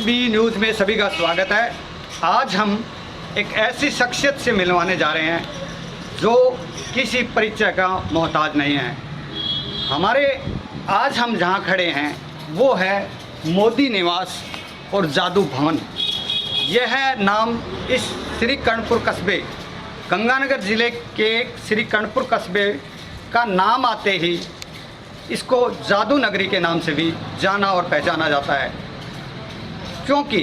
SB news में सभी का स्वागत है। आज हम एक ऐसी शख्सियत से मिलवाने जा रहे हैं जो किसी परिचय का मोहताज नहीं है। आज हम जहां खड़े हैं वो है मोदी निवास और जादू भवन। यह है नाम इस श्री कर्णपुर कस्बे, गंगानगर ज़िले के श्री कर्णपुर कस्बे का नाम आते ही इसको जादू नगरी के नाम से भी जाना और पहचाना जाता है, क्योंकि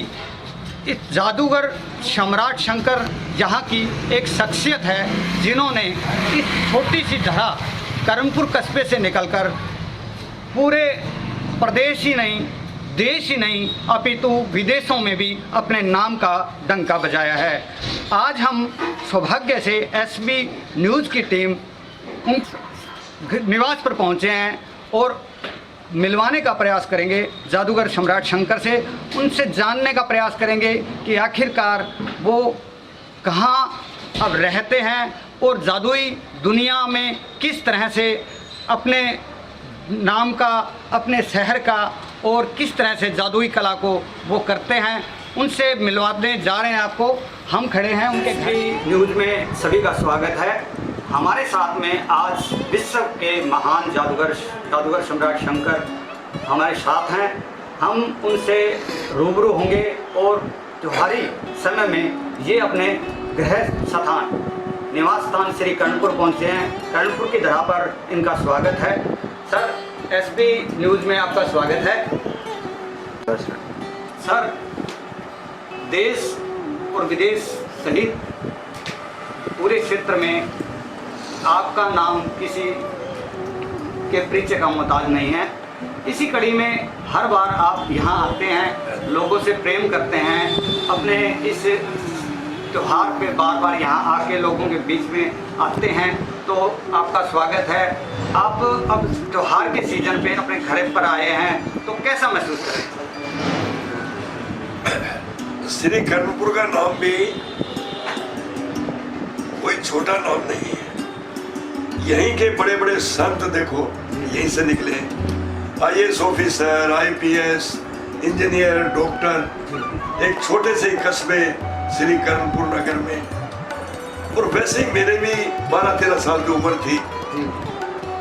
इस जादूगर सम्राट शंकर यहाँ की एक शख्सियत है जिन्होंने इस छोटी सी जगह कर्णपुर कस्बे से निकलकर पूरे प्रदेश ही नहीं, देश ही नहीं अपितु विदेशों में भी अपने नाम का डंका बजाया है। आज हम सौभाग्य से SB न्यूज़ की टीम उन निवास पर पहुँचे हैं और मिलवाने का प्रयास करेंगे जादूगर सम्राट शंकर से। उनसे जानने का प्रयास करेंगे कि आखिरकार वो कहाँ अब रहते हैं और जादुई दुनिया में किस तरह से अपने नाम का, अपने शहर का और किस तरह से जादुई कला को वो करते हैं। उनसे मिलवाने जा रहे हैं आपको। हम खड़े हैं उनके न्यूज़ में सभी का स्वागत है। हमारे साथ में आज विश्व के महान जादूगर सम्राट शंकर हमारे साथ हैं। हम उनसे रूबरू होंगे और त्योहारी समय में ये अपने गृह स्थान निवास स्थान श्री कर्णपुर पहुँचे हैं। कर्णपुर की धरा पर इनका स्वागत है। सर, SB न्यूज़ में आपका स्वागत है। सर, देश और विदेश सहित पूरे क्षेत्र में आपका नाम किसी के परिचय का मोहताज नहीं है। इसी कड़ी में हर बार आप यहाँ आते हैं, लोगों से प्रेम करते हैं, अपने इस त्यौहार पे बार बार यहाँ आके लोगों के बीच में आते हैं, तो आपका स्वागत है। आप अब त्यौहार के सीजन पे अपने घर पर आए हैं, तो कैसा महसूस करें? श्री कर्णपुर का नाम भी कोई छोटा नाम नहीं है। यहीं के बड़े बड़े संत देखो यहीं से निकले, IAS officer, IPS, engineer, doctor, एक छोटे से कस्बे श्री कर्णपुर नगर में। और वैसे ही मेरे भी 12-13 साल की उम्र थी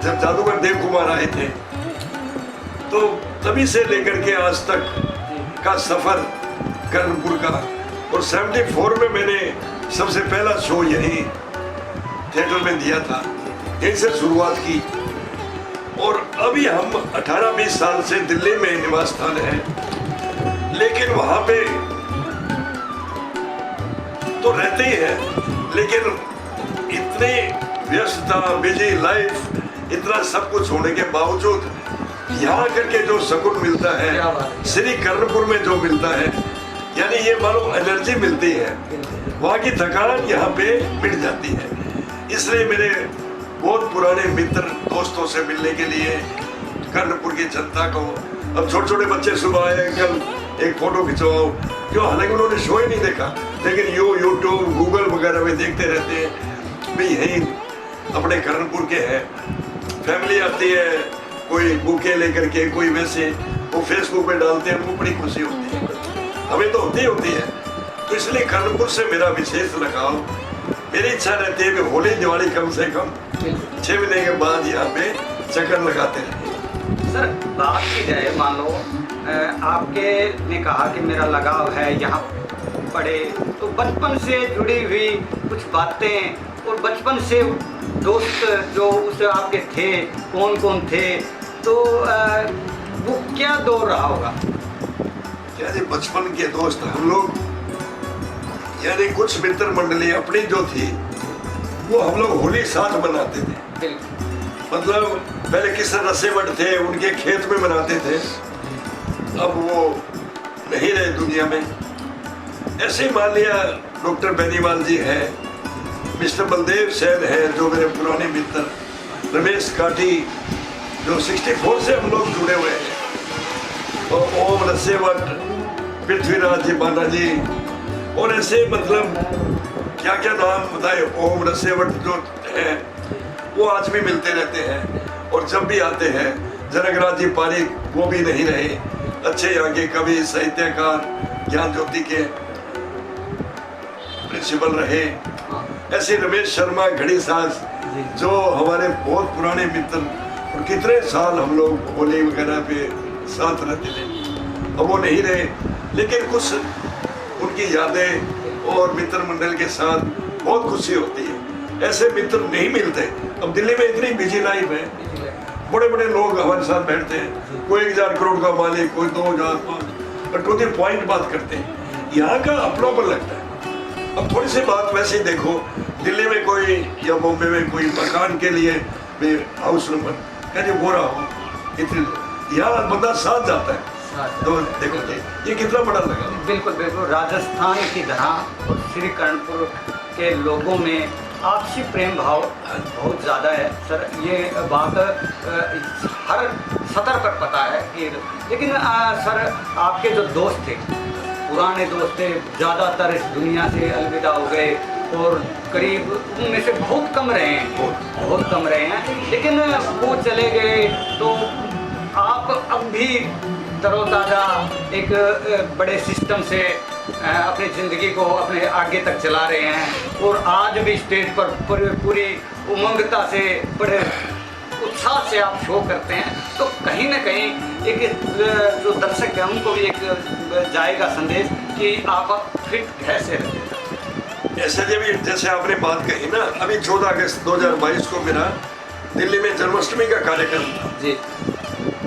जब जादूगर देव कुमार आए थे, तो तभी से लेकर के आज तक का सफर कर्णपुर का। और 74 में मैंने सबसे पहला शो यहीं थिएटर में दिया था, यहीं से शुरुआत की। और अभी हम 18-20 साल से दिल्ली में निवास स्थान है, लेकिन वहां पे तो रहते ही हैं, लेकिन इतनी व्यस्तता, बिजी लाइफ, इतना सब कुछ होने के बावजूद यहाँ करके जो सुकून मिलता है, श्री कर्णपुर में जो मिलता है, यानी ये मानो एनर्जी मिलती है, वहाँ की थकान यहाँ पे मिट जाती है। इसलिए मेरे बहुत पुराने मित्र दोस्तों से मिलने के लिए कर्णपुर की जनता को, अब छोटे छोटे बच्चे सुबह आए, कल एक फोटो खिंचवाओ, क्यों, हालांकि उन्होंने शो ही नहीं देखा, लेकिन यूट्यूब गूगल वगैरह में देखते रहते हैं। भाई यहीं अपने कर्णपुर के हैं, फैमिली आती है, कोई बुके लेकर के, कोई वैसे, वो फेसबुक पे डालते हैं, वो बड़ी खुशी होती है, हमें तो होती है। तो इसलिए कर्णपुर से मेरा विशेष लगाव। मेरी इच्छा रहती है कि होली दिवाली कम से कम 6 महीने के बाद यहाँ पे चक्कर लगाते रहे। सर, बात की जाए, मान लो आपके ने कहा कि मेरा लगाव है यहाँ पढ़े, तो बचपन से जुड़ी हुई कुछ बातें और बचपन से दोस्त जो उस आपके थे, कौन कौन थे, तो वो क्या दौर रहा होगा? क्या जी, बचपन के दोस्त हम लोग, यानी कुछ मित्र मंडली अपनी जो थी वो हम लोग होली साथ मनाते थे। मतलब पहले किशन रसेवट थे, उनके खेत में मनाते थे, अब वो नहीं रहे दुनिया में। ऐसे ही मान लिया डॉक्टर बेनीवाल जी हैं, मिस्टर बलदेव सेन हैं जो मेरे पुराने मित्र, रमेश काटी जो 64 से हम लोग जुड़े हुए हैं, और ओम रसेवट, पृथ्वीराज जी बाना जी, और ऐसे मतलब क्या क्या नाम बताए, ओम रसेवट जो है वो आज भी मिलते रहते हैं। और जब भी आते हैं, जनकराज जी पारिक वो भी नहीं रहे, अच्छे यहाँ के कवि, साहित्यकार, ज्ञान ज्योति के प्रिंसिपल रहे, ऐसे रमेश शर्मा घड़ी सास जो हमारे बहुत पुराने मित्र, और कितने साल हम लोग होली वगैरह पे साथ रहते थे। अब वो नहीं रहे, लेकिन कुछ उनकी यादें और मित्र मंडल के साथ बहुत खुशी होती है। ऐसे मित्र नहीं मिलते। अब दिल्ली में इतनी बिजी लाइफ है, बड़े बड़े लोग हमारे साथ बैठते हैं, कोई 1000 करोड़ का मालिक, कोई 2000, 5, और टू द पॉइंट बात करते हैं। यहाँ का अपनापन लगता है। अब थोड़ी सी बात वैसे ही देखो, दिल्ली में कोई या बॉम्बे में कोई मकान के लिए हाउस नंबर कहते हो रहा हो, इतनी यहाँ बंदा साथ जाता है। तो देखो ये कितना बड़ा लगा। बिल्कुल बिल्कुल, राजस्थान की तरह और श्री कर्णपुर के लोगों में आपसी प्रेम भाव बहुत ज़्यादा है सर। ये बात हर सतर पर पता है कि, लेकिन सर आपके जो दोस्त थे, पुराने दोस्त थे, ज़्यादातर इस दुनिया से अलविदा हो गए और करीब उनमें से बहुत कम रहे हैं, बहुत कम रहे हैं, लेकिन वो चले गए तो आप अब भी तरोताज़ा एक बड़े सिस्टम से अपनी ज़िंदगी को अपने आगे तक चला रहे हैं और आज भी स्टेज पर पूरी उमंगता से, बड़े उत्साह से आप शो करते हैं। तो कहीं ना कहीं एक जो दर्शक है उनको भी एक जाएगा संदेश कि आप फिट कैसे रहते हैं। ऐसे जैसे आपने बात कही ना, अभी 14 अगस्त 2022 को मेरा दिल्ली में जन्माष्टमी का कार्यक्रम था जी।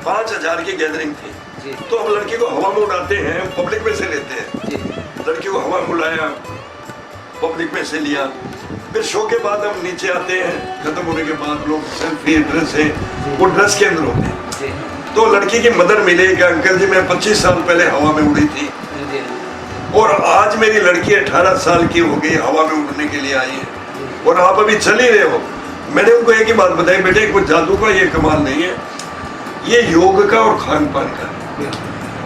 5000 की गैदरिंग थी जी। तो हम लड़की को हवा में उड़ाते हैं, पब्लिक में से लेते हैं जी। लड़की को हवा में उड़ाया, पब्लिक में से लिया, फिर शो के बाद हम नीचे आते हैं, खत्म होने के बाद लोग सेल्फी ड्रेस है, वो ड्रेस के अंदर होते हैं। तो लड़की की मदर मिले कि अंकल जी मैं 25 साल पहले हवा में उड़ी थी और आज मेरी लड़की 18 साल की हो गई, हवा में उड़ने के लिए आई है और आप अभी चल ही रहे हो। मैंने उनको एक ही बात बताई, बेटे कुछ जादू का ये कमाल नहीं है, ये योग का और खान पान का।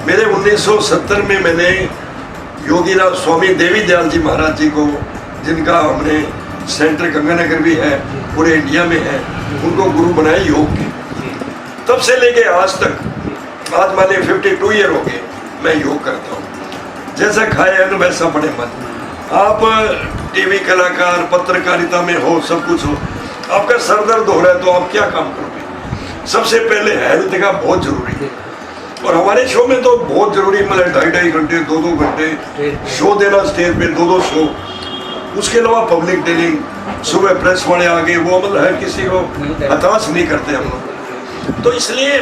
मेरे 1970 में मैंने योगीराज स्वामी देवी दयाल जी महाराज जी को, जिनका हमने सेंटर गंगानगर भी है, पूरे इंडिया में है, उनको गुरु बनाया योग के। तब से लेके आज तक, आज माने 52 ईयर हो गए मैं योग करता हूँ। जैसा खाए अन्न वैसा बड़े मन। आप टीवी कलाकार, पत्रकारिता में हो, सब कुछ हो, आपका सर दर्द हो रहा है तो आप क्या काम करोगे? सबसे पहले हेल्थ का बहुत जरूरी है और हमारे शो में तो बहुत जरूरी, मतलब 2.5 घंटे 2-2 घंटे शो देना, स्टेज पे 2-2 शो। उसके अलावा पब्लिक डीलिंग, सुबह प्रेस वाले आ गए, वो मतलब है किसी को हताश नहीं करते हम लोग। तो इसलिए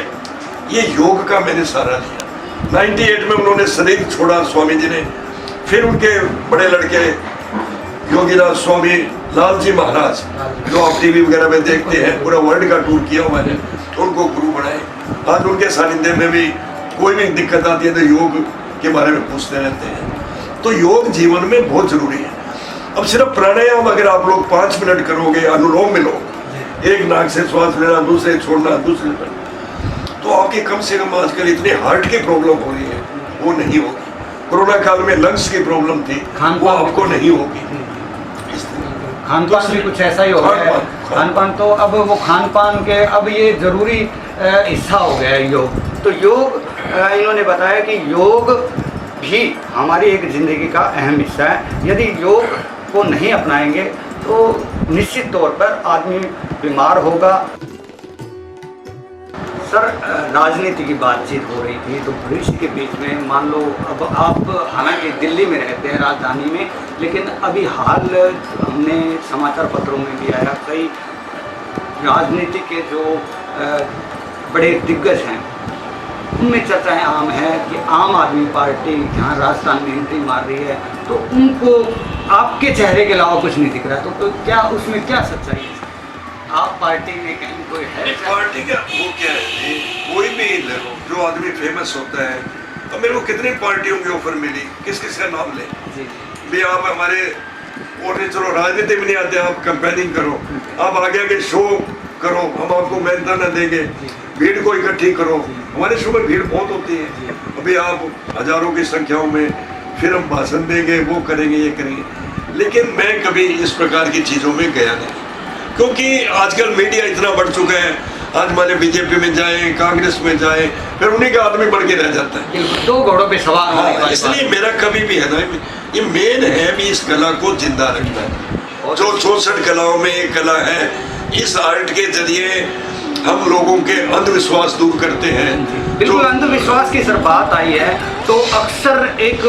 ये योग का मैंने सहारा लिया। 98 में उन्होंने शरीर छोड़ा स्वामी जी ने, फिर उनके बड़े लड़के योगीराज स्वामी लाल जी महाराज, जो आप टीवी वगैरह में देखते हैं, पूरा वर्ल्ड का टूर किया हुआ है, उनको गुरु बनाए। आज उनके सानिध्य में भी कोई भी दिक्कत आती है तो योग के बारे में पूछते रहते हैं। तो योग जीवन में बहुत जरूरी है। अब सिर्फ प्राणायाम अगर आप लोग 5 मिनट करोगे, अनुलोम विलोम, एक नाक से श्वास लेना, दूसरे छोड़ना, दूसरे पर, तो आपकी कम से कम आजकल इतनी हार्ट की प्रॉब्लम हो रही है वो नहीं होगी। कोरोना काल में लंग्स की प्रॉब्लम थी, वो आपको नहीं होगी। खान पान भी कुछ ऐसा ही हो गया है। खान पान तो अब वो खान पान के अब ये जरूरी हिस्सा हो गया है योग। तो योग इन्होंने बताया कि योग भी हमारी एक ज़िंदगी का अहम हिस्सा है। यदि योग को नहीं अपनाएंगे तो निश्चित तौर पर आदमी बीमार होगा। सर राजनीति की बातचीत हो रही थी तो भविष्य के बीच में मान लो, अब आप हालांकि दिल्ली में रहते हैं राजधानी में, लेकिन अभी हाल हमने समाचार पत्रों में भी आया, कई राजनीति के जो बड़े दिग्गज हैं उनमें चर्चाएं आम है कि आम आदमी पार्टी यहाँ राजस्थान में एंट्री मार रही है, तो उनको आपके चेहरे के अलावा कुछ नहीं दिख रहा, तो क्या उसमें क्या सच्चाई है? आप पार्टी में कहीं कोई है? पार्टी का वो क्या है, कोई भी जो आदमी फेमस होता है, अब मेरे को कितनी पार्टियों की ऑफर मिली, किस किस का नाम ले भी, आप हमारे और नहीं, चलो राजनीति में नहीं आते, आप कैंपेनिंग करो, आप आगे आगे शो करो, हम आपको मेहनत न देंगे, भीड़ को इकट्ठी करो। हमारे शो में भीड़ बहुत होती है, अभी आप हजारों की संख्याओं में, फिर हम भाषण देंगे, वो करेंगे, ये करेंगे, लेकिन मैं कभी इस प्रकार की चीज़ों में गया नहीं, क्योंकि आजकल मीडिया इतना बढ़ चुका है, आज माने बीजेपी में जाए, कांग्रेस में जाए, फिर उन्हीं का आदमी बढ़ के रह जाता है। दो घोड़ों पे सवार होने वाली बात। इसलिए मेरा कभी भी है ना, ये मेन है भी इस कला को जिंदा रखना है। जो 64 कलाओं में एक कला है, इस आर्ट के जरिए हम लोगों के अंधविश्वास दूर करते हैं। बिल्कुल, अंधविश्वास की सर बात आई है तो अक्सर एक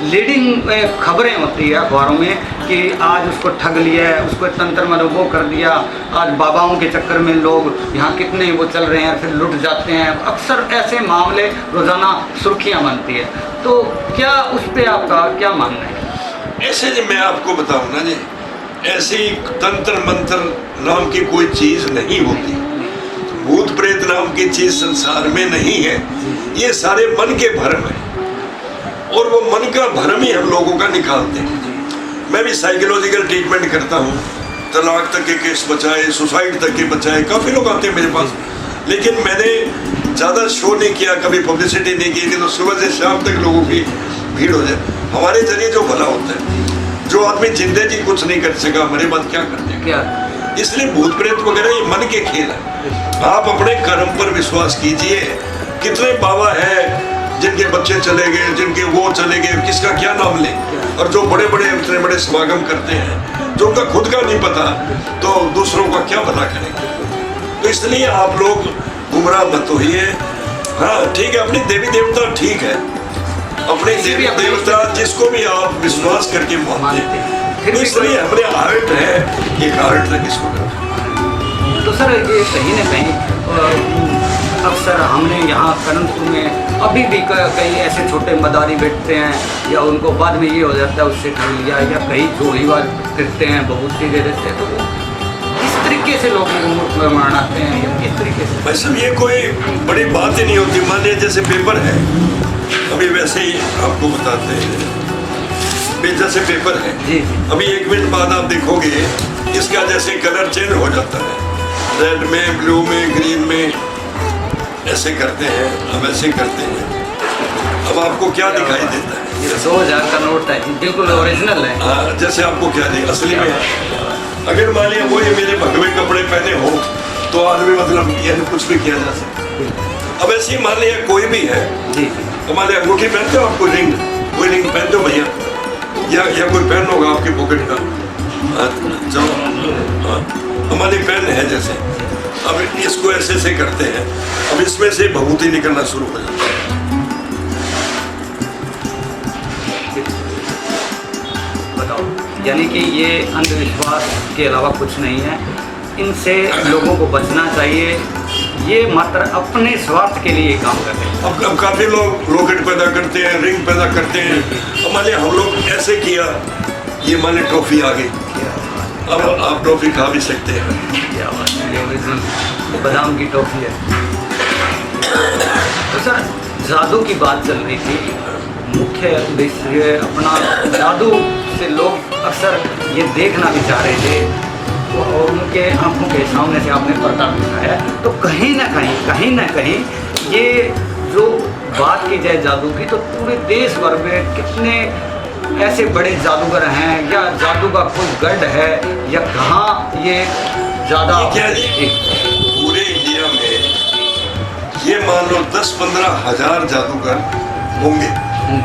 लीडिंग खबरें होती है अखबारों में कि आज उसको ठग लिया है, उसको तंत्र में वो कर दिया, आज बाबाओं के चक्कर में लोग यहाँ कितने वो चल रहे हैं, फिर लुट जाते हैं। अक्सर ऐसे मामले रोज़ाना सुर्खियाँ बनती है, तो क्या उस पर आपका क्या मानना है? ऐसे जी मैं आपको बताऊँ ना जी, ऐसी तंत्र मंत्र नाम की कोई चीज़ नहीं होती, भूत प्रेत नाम की चीज संसार में नहीं है। ये सारे मन के भ्रम है और वो मन का भ्रम ही हम लोगों का निकालते हैं। मैं भी साइकोलॉजिकल ट्रीटमेंट करता हूँ, तलाक तक के केस बचाए, सुसाइड तक के बचाए, काफ़ी लोग आते हैं मेरे पास। लेकिन मैंने ज़्यादा शो नहीं किया, कभी पब्लिसिटी नहीं की कि तो सुबह से शाम तक लोगों की भीड़ हो जाए। हमारे जरिए जो भला होता है, जो आदमी जिंदगी कुछ नहीं कर सका, हमारे बाद क्या करते हैं क्या? इसलिए भूत प्रेत वगैरह ये मन के खेल है। आप अपने कर्म पर विश्वास कीजिए। कितने बाबा हैं जिनके बच्चे चले गए, जिनके वो चले गए, किसका क्या नाम ले, और जो बड़े बड़े इतने बड़े समागम करते हैं, जो उनका खुद का नहीं पता तो दूसरों का क्या भला करेंगे। तो इसलिए आप लोग गुमराह मत होइए। हाँ ठीक है, अपनी देवी देवता ठीक है, अपने देवी देवता जिसको भी आप विश्वास करके मानते हैं, तो इसलिए हमारे आर्ट है, एक आर्ट है किसको। तो सर ये कहीं ना कहीं अक्सर हमने यहाँ कनकपुर में अभी भी कई ऐसे छोटे मदारी बैठते हैं, या उनको बाद में ये हो जाता है उससे ठग लिया, या कहीं जोड़ीवार फिरते हैं, बहुत सी दे देते हैं। तो इस तरीके से लोग मनाते हैं, इस तरीके से भाई साहब ये कोई बड़ी बात ही नहीं होती। मान लीजिए जैसे पेपर है, अभी वैसे ही आपको बताते हैं, जैसे पेपर है जी। अभी 1 मिनट बाद आप देखोगे इसका जैसे कलर चेंज हो जाता है, रेड में, ब्लू में, ग्रीन में, ऐसे करते हैं, अब ऐसे करते हैं। अब आपको क्या दिखाई देता है? ये 2000 का नोट है, बिल्कुल ओरिजिनल है। हाँ, जैसे आपको क्या देगा असली में। अगर मान लिया वो ये मेरे भगवे कपड़े पहने हो तो आदमी मतलब ये कुछ भी किया जा सकता। अब ऐसे ही मान लिया कोई भी है जी, तो मान लिया अंगूठी पहनते हो, आपको रिंग, कोई रिंग पहनते हो भैया, या कोई पेन होगा आपके पॉकेट का, चलो हमारी पेन है जैसे, अब इसको ऐसे से करते हैं, अब इसमें से भभूति निकलना शुरू हो जाता है। बताओ, यानी कि ये अंधविश्वास के अलावा कुछ नहीं है, इनसे लोगों को बचना चाहिए। ये मात्र अपने स्वार्थ के लिए काम करते हैं। अब काफ़ी लोग लॉकेट पैदा करते हैं, रिंग पैदा करते हैं। अब मान लिया हम लोग ऐसे किया, ये मान लिया ट्रॉफी आ गई, अब आप ट्रॉफी खा भी सकते हैं। क्या बात है, ओरिजिनल बादाम की टॉफी है। तो सर जादू की बात चल रही थी, मुख्य उद्देश्य अपना जादू से लोग अक्सर ये देखना भी चाह रहे थे और उनके आंखों के सामने से आपने पर्दा दिखाया, तो कहीं ना कहीं ये जो बात की जाए जादू की, तो पूरे देश भर में कितने ऐसे बड़े जादूगर हैं, या जादू का कोई गढ़ है, या कहाँ ये ज़्यादा क्या जी, पूरे इंडिया में ये मान लो 10-15 हज़ार जादूगर होंगे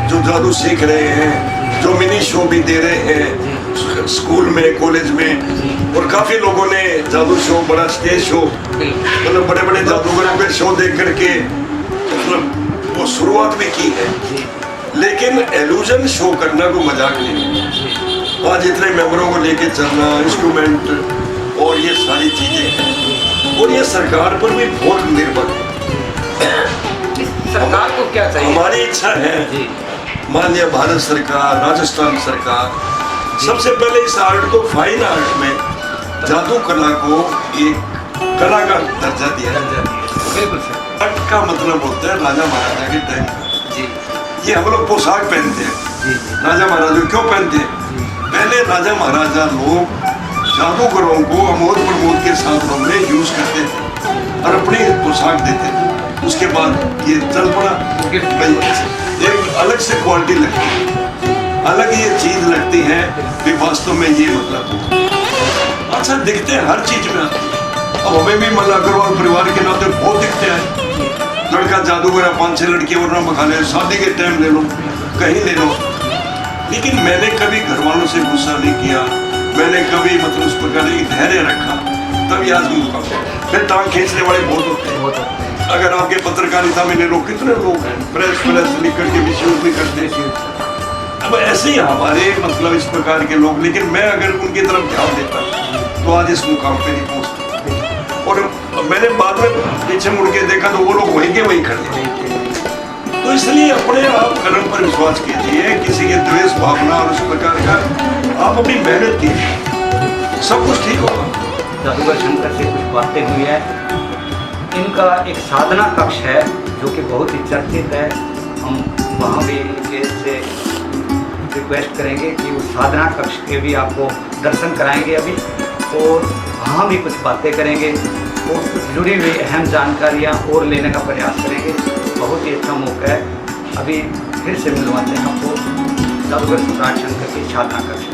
जो जादू सीख रहे हैं, जो मिनी शो भी दे रहे हैं स्कूल में, कॉलेज में, और काफ़ी लोगों ने जादू शो, बड़ा स्टेज शो, मतलब बड़े बड़े जादूगरों के शो देख करके मतलब वो शुरुआत भी की है। लेकिन एल्यूजन शो करना को मजाक नहीं। आज इतने मेंबरों को लेके चलना, इंस्ट्रूमेंट और ये सारी चीज़ें हैं, और ये सरकार पर भी बहुत निर्भर है। सरकार को क्या चाहिए? हमारी इच्छा है, मान लिया भारत सरकार, राजस्थान सरकार सबसे पहले इस आर्ट को, फाइन आर्ट में जादू कला को एक कला का दर्जा दिया। बिल्कुल सर। आर्ट का मतलब होता है राजा महाराजा के टाइम जी। ये हम लोग पोशाक पहनते हैं, राजा महाराजा क्यों पहनते हैं? पहले राजा महाराजा लोग जादूगरों को अमोद प्रमोद के साथ में यूज करते थे और अपनी पोशाक देते थे। उसके बाद ये चल पड़ा, एक अलग से क्वालिटी लगती है, अलग ये चीज लगती है कि वास्तव में ये मतलब अच्छा दिखते हैं, हर चीज में आती है। अब हमें भी मल्ल अग्रवाल परिवार के नाते बहुत दिखते हैं, लड़का जादूगर है, 5-6 लड़की और ना बखा ले, शादी के टाइम ले लो, कहीं ले लो। लेकिन मैंने कभी घर वालों से गुस्सा नहीं किया, मैंने कभी मतलब उस प्रकार एक धैर्य रखा, तभी आज भी मुकाम। फिर टांग खींचने वाले बहुत होते हैं। अगर आपके पत्रकारिता में ले लो, कितने लोग हैं प्रेस लिख करके मिसयूज भी करते हैं। अब ऐसे ही हमारे मतलब इस प्रकार के लोग, लेकिन मैं अगर उनकी तरफ ध्यान देता तो आज इस मुकाम पे नहीं पहुंचता। और मैंने बाद में पीछे मुड़ के देखा तो वो लोग वहीं के वहीं खड़े थे। तो इसलिए अपने आप कर्म पर विश्वास कीजिए, किसी के द्वेष भावना और उस प्रकार का आप अपनी मेहनत कीजिए, सब कुछ ठीक होगा। जादूगर शंकर से कुछ बातें हुई है। इनका एक साधना कक्ष है जो कि बहुत ही चर्चित है। हम वहाँ भी इनके से रिक्वेस्ट करेंगे कि उस साधना कक्ष के भी आपको दर्शन कराएंगे अभी, और वहाँ भी कुछ बातें करेंगे और कुछ जुड़ी हुई अहम जानकारियाँ और लेने का प्रयास करेंगे। बहुत ही अच्छा मौका है। अभी फिर से मिलवाते हैं आपको जादूगर सम्राट शंकर की साधना कक्ष।